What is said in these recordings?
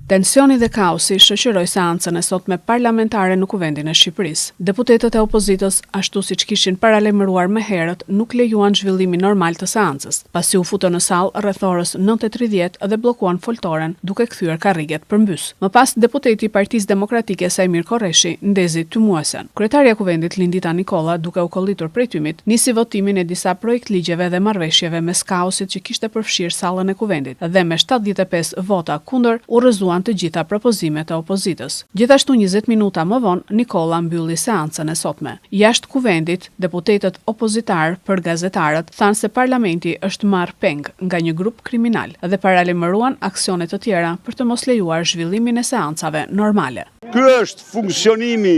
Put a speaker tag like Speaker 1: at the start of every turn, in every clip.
Speaker 1: Tensioni dhe kaosi shoqëroi seancën e sotme parlamentare në Kuvendin e Shqipërisë. Deputetët e opozitës, ashtu siç kishin paralajmëruar më herët, nuk lejuan zhvillimin normal të seancës, pasi u futën në sallë rreth orës 9:30 dhe bllokuan foltoren, duke kthyer karriget përmbys. Më pas, deputeti i Partisë Demokratike Sajmir Korreshi ndezi tymuesen. Kryetaria e Kuvendit Lindita Nikolla, duke u kollitur prej tymit, nisi votimin e disa projektligjeve dhe marrëveshjeve mes kaosit që kishte përfshirë sallën e Kuvendit dhe me 75 vota kundër u rrëzuan të gjitha propozimet e opozitës. Gjithashtu 20 minuta më vonë, Nikolla mbylli seancën e sotme. Jashtë Kuvendit, deputetët opozitar për gazetarët thanë se parlamenti është marrë peng nga një grup kriminal dhe paralajmëruan aksione të tjera për të mos lejuar zhvillimin e seancave normale.
Speaker 2: Ky është funksionimi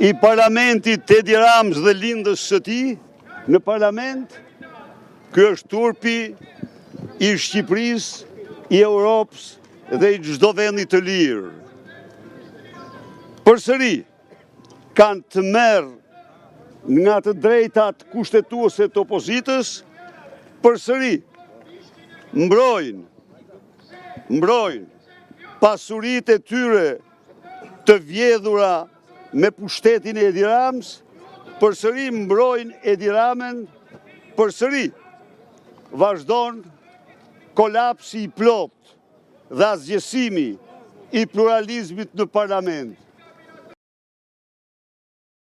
Speaker 2: i parlamentit Edi Rams dhe lindës së tij në parlament. Ky është turpi i Shqipërisë, i Europës dhe i çdo vendi të lirë. Përsëri kanë të merë nga të drejtat kushtetuese të opozitës, përsëri mbrojnë pasuritë e tyre të vjedhura me pushtetin e Edi Rams, përsëri mbrojnë Edi Ramën, përsëri vazhdon kolapsi i plot dhe asgjësimi i pluralizmit në parlament.